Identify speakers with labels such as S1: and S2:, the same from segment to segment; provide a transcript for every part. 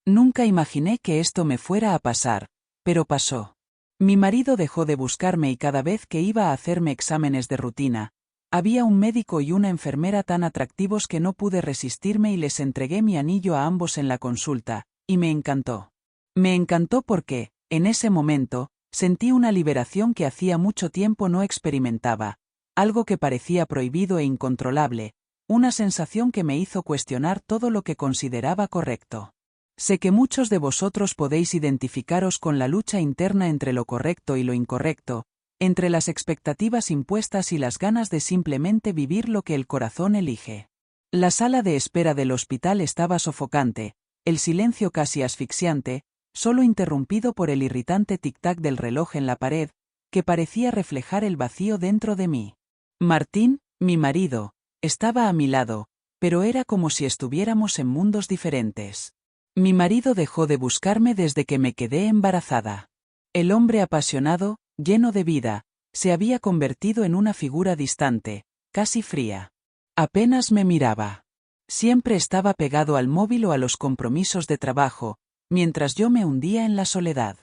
S1: Nunca imaginé que esto me fuera a pasar, pero pasó. Mi marido dejó de buscarme y cada vez que iba a hacerme exámenes de rutina, había un médico y una enfermera tan atractivos que no pude resistirme y les entregué mi anillo a ambos en la consulta, y me encantó. Me encantó porque, en ese momento, sentí una liberación que hacía mucho tiempo no experimentaba, algo que parecía prohibido e incontrolable, una sensación que me hizo cuestionar todo lo que consideraba correcto. Sé que muchos de vosotros podéis identificaros con la lucha interna entre lo correcto y lo incorrecto, entre las expectativas impuestas y las ganas de simplemente vivir lo que el corazón elige. La sala de espera del hospital estaba sofocante, el silencio casi asfixiante, solo interrumpido por el irritante tic-tac del reloj en la pared, que parecía reflejar el vacío dentro de mí. Martín, mi marido, estaba a mi lado, pero era como si estuviéramos en mundos diferentes. Mi marido dejó de buscarme desde que me quedé embarazada. El hombre apasionado, lleno de vida, se había convertido en una figura distante, casi fría. Apenas me miraba. Siempre estaba pegado al móvil o a los compromisos de trabajo, mientras yo me hundía en la soledad.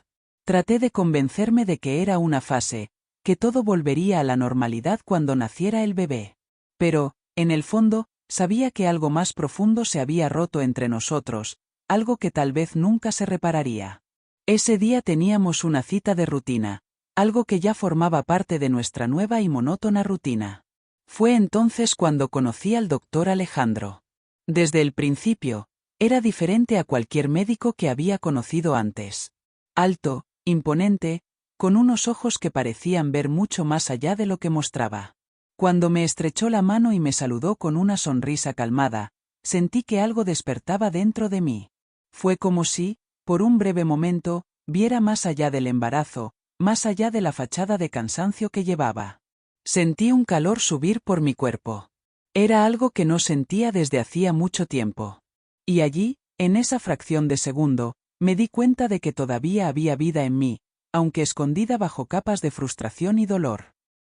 S1: Traté de convencerme de que era una fase, que todo volvería a la normalidad cuando naciera el bebé. Pero, en el fondo, sabía que algo más profundo se había roto entre nosotros, algo que tal vez nunca se repararía. Ese día teníamos una cita de rutina, algo que ya formaba parte de nuestra nueva y monótona rutina. Fue entonces cuando conocí al doctor Alejandro. Desde el principio, era diferente a cualquier médico que había conocido antes. Alto, imponente, con unos ojos que parecían ver mucho más allá de lo que mostraba. Cuando me estrechó la mano y me saludó con una sonrisa calmada, sentí que algo despertaba dentro de mí. Fue como si, por un breve momento, viera más allá del embarazo, más allá de la fachada de cansancio que llevaba. Sentí un calor subir por mi cuerpo. Era algo que no sentía desde hacía mucho tiempo. Y allí, en esa fracción de segundo, me di cuenta de que todavía había vida en mí, aunque escondida bajo capas de frustración y dolor.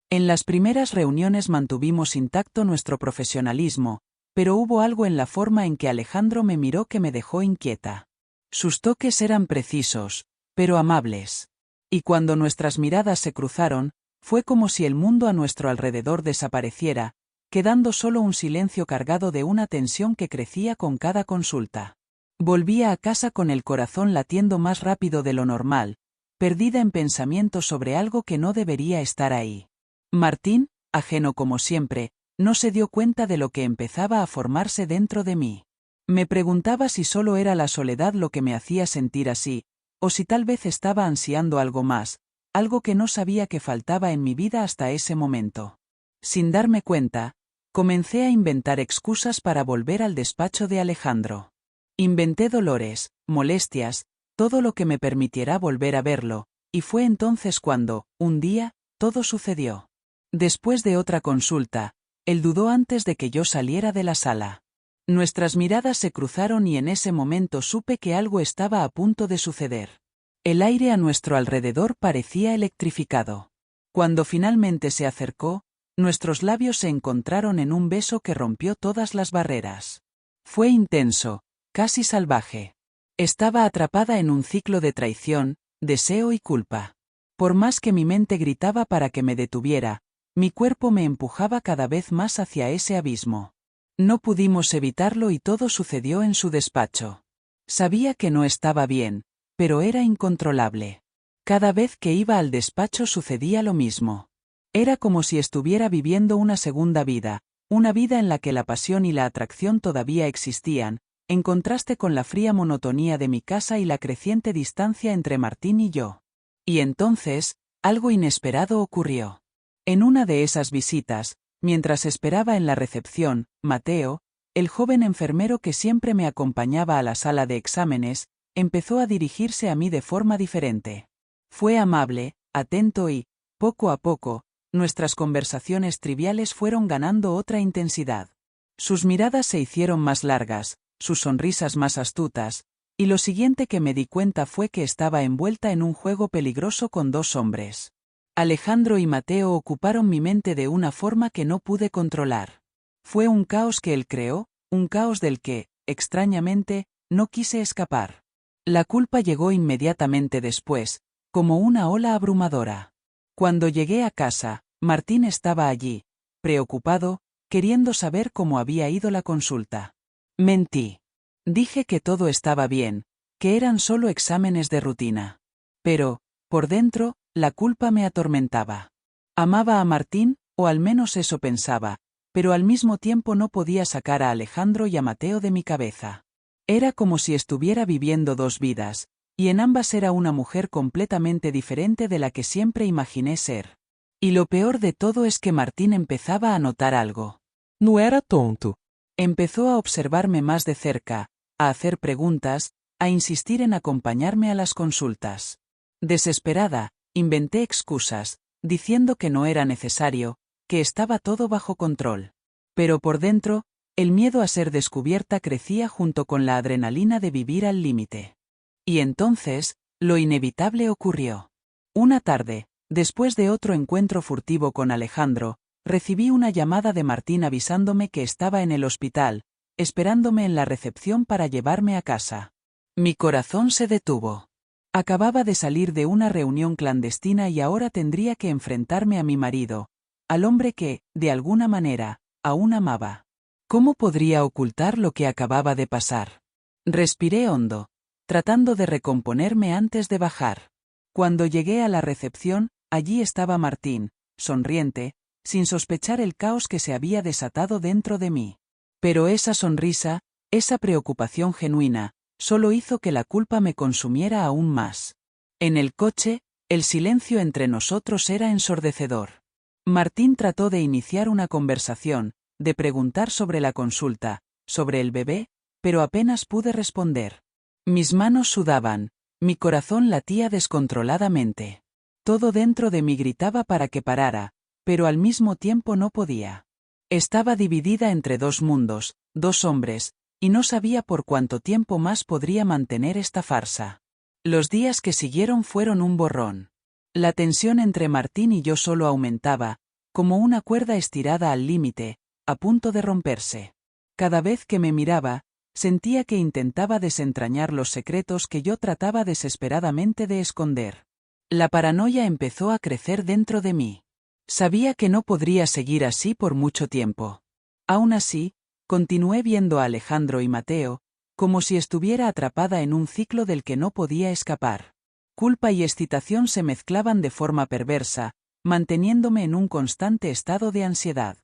S1: En las primeras reuniones mantuvimos intacto nuestro profesionalismo, pero hubo algo en la forma en que Alejandro me miró que me dejó inquieta. Sus toques eran precisos, pero amables. Y cuando nuestras miradas se cruzaron, fue como si el mundo a nuestro alrededor desapareciera, quedando solo un silencio cargado de una tensión que crecía con cada consulta. Volvía a casa con el corazón latiendo más rápido de lo normal, perdida en pensamientos sobre algo que no debería estar ahí. Martín, ajeno como siempre, no se dio cuenta de lo que empezaba a formarse dentro de mí. Me preguntaba si solo era la soledad lo que me hacía sentir así, o si tal vez estaba ansiando algo más, algo que no sabía que faltaba en mi vida hasta ese momento. Sin darme cuenta, comencé a inventar excusas para volver al despacho de Alejandro. Inventé dolores, molestias, todo lo que me permitiera volver a verlo, y fue entonces cuando, un día, todo sucedió. Después de otra consulta, él dudó antes de que yo saliera de la sala. Nuestras miradas se cruzaron y en ese momento supe que algo estaba a punto de suceder. El aire a nuestro alrededor parecía electrificado. Cuando finalmente se acercó, nuestros labios se encontraron en un beso que rompió todas las barreras. Fue intenso, casi salvaje. Estaba atrapada en un ciclo de traición, deseo y culpa. Por más que mi mente gritaba para que me detuviera, mi cuerpo me empujaba cada vez más hacia ese abismo. No pudimos evitarlo y todo sucedió en su despacho. Sabía que no estaba bien, pero era incontrolable. Cada vez que iba al despacho sucedía lo mismo. Era como si estuviera viviendo una segunda vida, una vida en la que la pasión y la atracción todavía existían, en contraste con la fría monotonía de mi casa y la creciente distancia entre Martín y yo. Y entonces, algo inesperado ocurrió. En una de esas visitas, mientras esperaba en la recepción, Mateo, el joven enfermero que siempre me acompañaba a la sala de exámenes, empezó a dirigirse a mí de forma diferente. Fue amable, atento y, poco a poco, nuestras conversaciones triviales fueron ganando otra intensidad. Sus miradas se hicieron más largas, sus sonrisas más astutas, y lo siguiente que me di cuenta fue que estaba envuelta en un juego peligroso con dos hombres. Alejandro y Mateo ocuparon mi mente de una forma que no pude controlar. Fue un caos que él creó, un caos del que, extrañamente, no quise escapar. La culpa llegó inmediatamente después, como una ola abrumadora. Cuando llegué a casa, Martín estaba allí, preocupado, queriendo saber cómo había ido la consulta. Mentí. Dije que todo estaba bien, que eran solo exámenes de rutina. Pero, por dentro, la culpa me atormentaba. Amaba a Martín, o al menos eso pensaba, pero al mismo tiempo no podía sacar a Alejandro y a Mateo de mi cabeza. Era como si estuviera viviendo dos vidas, y en ambas era una mujer completamente diferente de la que siempre imaginé ser. Y lo peor de todo es que Martín empezaba a notar algo.
S2: No era tonto.
S1: Empezó a observarme más de cerca, a hacer preguntas, a insistir en acompañarme a las consultas. Desesperada, inventé excusas, diciendo que no era necesario, que estaba todo bajo control. Pero por dentro, el miedo a ser descubierta crecía junto con la adrenalina de vivir al límite. Y entonces, lo inevitable ocurrió. Una tarde, después de otro encuentro furtivo con Alejandro, recibí una llamada de Martín avisándome que estaba en el hospital, esperándome en la recepción para llevarme a casa. Mi corazón se detuvo. Acababa de salir de una reunión clandestina y ahora tendría que enfrentarme a mi marido, al hombre que, de alguna manera, aún amaba. ¿Cómo podría ocultar lo que acababa de pasar? Respiré hondo, tratando de recomponerme antes de bajar. Cuando llegué a la recepción, allí estaba Martín, sonriente, sin sospechar el caos que se había desatado dentro de mí. Pero esa sonrisa, esa preocupación genuina, solo hizo que la culpa me consumiera aún más. En el coche, el silencio entre nosotros era ensordecedor. Martín trató de iniciar una conversación, de preguntar sobre la consulta, sobre el bebé, pero apenas pude responder. Mis manos sudaban, mi corazón latía descontroladamente. Todo dentro de mí gritaba para que parara, pero al mismo tiempo no podía. Estaba dividida entre dos mundos, dos hombres, y no sabía por cuánto tiempo más podría mantener esta farsa. Los días que siguieron fueron un borrón. La tensión entre Martín y yo solo aumentaba, como una cuerda estirada al límite, a punto de romperse. Cada vez que me miraba, sentía que intentaba desentrañar los secretos que yo trataba desesperadamente de esconder. La paranoia empezó a crecer dentro de mí. Sabía que no podría seguir así por mucho tiempo. Aún así, continué viendo a Alejandro y Mateo, como si estuviera atrapada en un ciclo del que no podía escapar. Culpa y excitación se mezclaban de forma perversa, manteniéndome en un constante estado de ansiedad.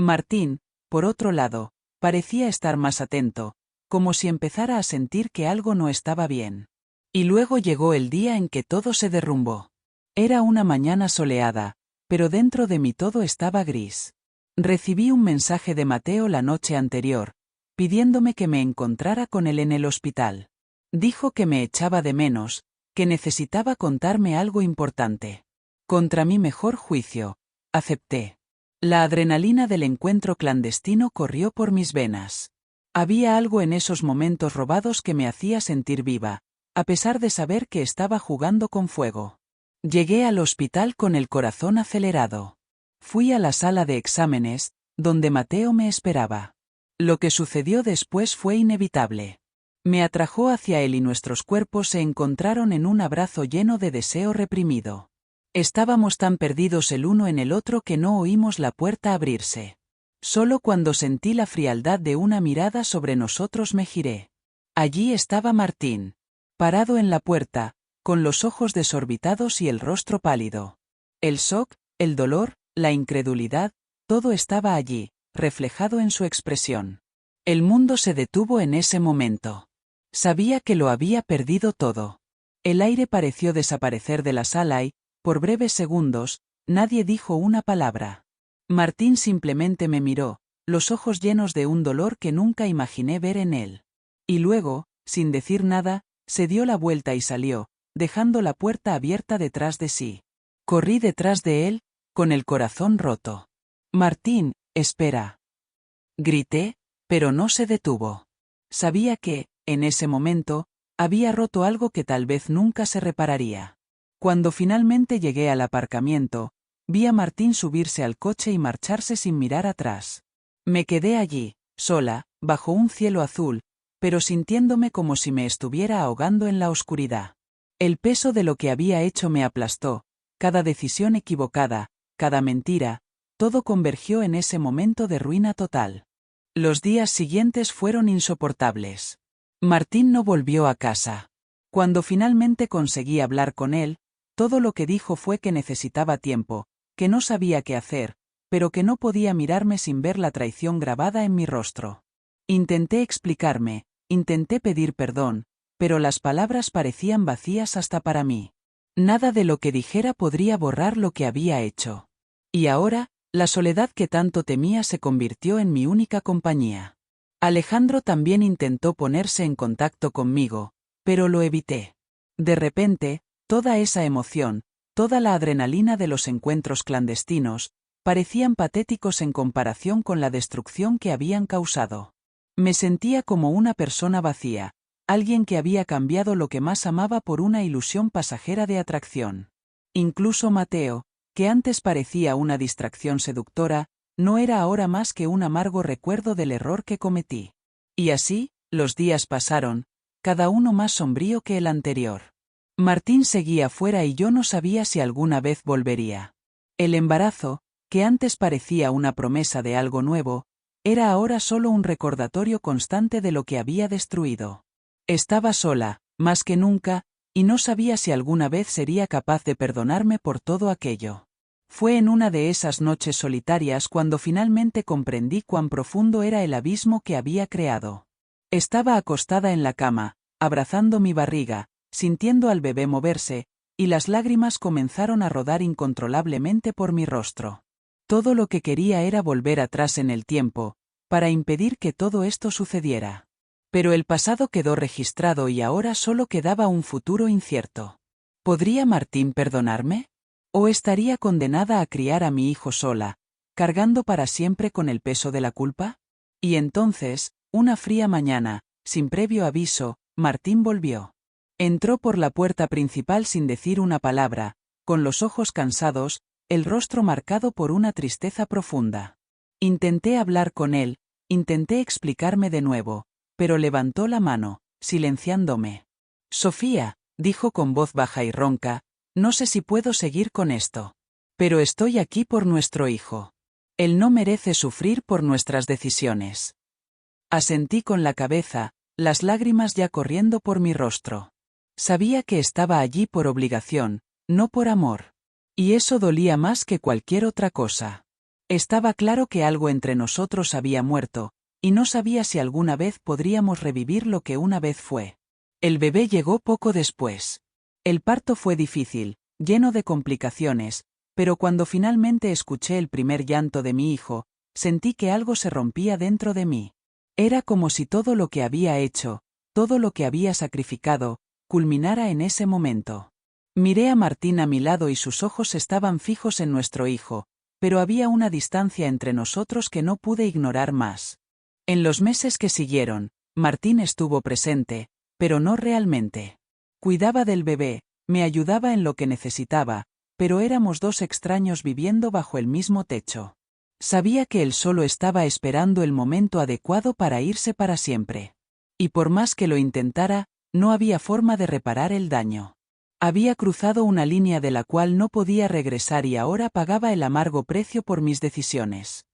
S1: Martín, por otro lado, parecía estar más atento, como si empezara a sentir que algo no estaba bien. Y luego llegó el día en que todo se derrumbó. Era una mañana soleada, pero dentro de mí todo estaba gris. Recibí un mensaje de Mateo la noche anterior, pidiéndome que me encontrara con él en el hospital. Dijo que me echaba de menos, que necesitaba contarme algo importante. Contra mi mejor juicio, acepté. La adrenalina del encuentro clandestino corrió por mis venas. Había algo en esos momentos robados que me hacía sentir viva, a pesar de saber que estaba jugando con fuego. Llegué al hospital con el corazón acelerado. Fui a la sala de exámenes, donde Mateo me esperaba. Lo que sucedió después fue inevitable. Me atrajo hacia él y nuestros cuerpos se encontraron en un abrazo lleno de deseo reprimido. Estábamos tan perdidos el uno en el otro que no oímos la puerta abrirse. Solo cuando sentí la frialdad de una mirada sobre nosotros me giré. Allí estaba Martín, parado en la puerta, con los ojos desorbitados y el rostro pálido. El shock, el dolor, la incredulidad, todo estaba allí, reflejado en su expresión. El mundo se detuvo en ese momento. Sabía que lo había perdido todo. El aire pareció desaparecer de la sala y, por breves segundos, nadie dijo una palabra. Martín simplemente me miró, los ojos llenos de un dolor que nunca imaginé ver en él. Y luego, sin decir nada, se dio la vuelta y salió, dejando la puerta abierta detrás de sí. Corrí detrás de él, con el corazón roto. «Martín, espera». Grité, pero no se detuvo. Sabía que, en ese momento, había roto algo que tal vez nunca se repararía. Cuando finalmente llegué al aparcamiento, vi a Martín subirse al coche y marcharse sin mirar atrás. Me quedé allí, sola, bajo un cielo azul, pero sintiéndome como si me estuviera ahogando en la oscuridad. El peso de lo que había hecho me aplastó, cada decisión equivocada, cada mentira, todo convergió en ese momento de ruina total. Los días siguientes fueron insoportables. Martín no volvió a casa. Cuando finalmente conseguí hablar con él, todo lo que dijo fue que necesitaba tiempo, que no sabía qué hacer, pero que no podía mirarme sin ver la traición grabada en mi rostro. Intenté explicarme, intenté pedir perdón, pero las palabras parecían vacías hasta para mí. Nada de lo que dijera podría borrar lo que había hecho. Y ahora, la soledad que tanto temía se convirtió en mi única compañía. Alejandro también intentó ponerse en contacto conmigo, pero lo evité. De repente, toda esa emoción, toda la adrenalina de los encuentros clandestinos, parecían patéticos en comparación con la destrucción que habían causado. Me sentía como una persona vacía, alguien que había cambiado lo que más amaba por una ilusión pasajera de atracción. Incluso Mateo, que antes parecía una distracción seductora, no era ahora más que un amargo recuerdo del error que cometí. Y así, los días pasaron, cada uno más sombrío que el anterior. Martín seguía fuera y yo no sabía si alguna vez volvería. El embarazo, que antes parecía una promesa de algo nuevo, era ahora solo un recordatorio constante de lo que había destruido. Estaba sola, más que nunca, y no sabía si alguna vez sería capaz de perdonarme por todo aquello. Fue en una de esas noches solitarias cuando finalmente comprendí cuán profundo era el abismo que había creado. Estaba acostada en la cama, abrazando mi barriga, sintiendo al bebé moverse, y las lágrimas comenzaron a rodar incontrolablemente por mi rostro. Todo lo que quería era volver atrás en el tiempo, para impedir que todo esto sucediera. Pero el pasado quedó registrado y ahora solo quedaba un futuro incierto. ¿Podría Martín perdonarme? ¿O estaría condenada a criar a mi hijo sola, cargando para siempre con el peso de la culpa? Y entonces, una fría mañana, sin previo aviso, Martín volvió. Entró por la puerta principal sin decir una palabra, con los ojos cansados, el rostro marcado por una tristeza profunda. Intenté hablar con él, intenté explicarme de nuevo, pero levantó la mano, silenciándome. Sofía, dijo con voz baja y ronca, no sé si puedo seguir con esto. Pero estoy aquí por nuestro hijo. Él no merece sufrir por nuestras decisiones. Asentí con la cabeza, las lágrimas ya corriendo por mi rostro. Sabía que estaba allí por obligación, no por amor. Y eso dolía más que cualquier otra cosa. Estaba claro que algo entre nosotros había muerto, y no sabía si alguna vez podríamos revivir lo que una vez fue. El bebé llegó poco después. El parto fue difícil, lleno de complicaciones, pero cuando finalmente escuché el primer llanto de mi hijo, sentí que algo se rompía dentro de mí. Era como si todo lo que había hecho, todo lo que había sacrificado, culminara en ese momento. Miré a Martín a mi lado y sus ojos estaban fijos en nuestro hijo, pero había una distancia entre nosotros que no pude ignorar más. En los meses que siguieron, Martín estuvo presente, pero no realmente. Cuidaba del bebé, me ayudaba en lo que necesitaba, pero éramos dos extraños viviendo bajo el mismo techo. Sabía que él solo estaba esperando el momento adecuado para irse para siempre. Y por más que lo intentara, no había forma de reparar el daño. Había cruzado una línea de la cual no podía regresar y ahora pagaba el amargo precio por mis decisiones.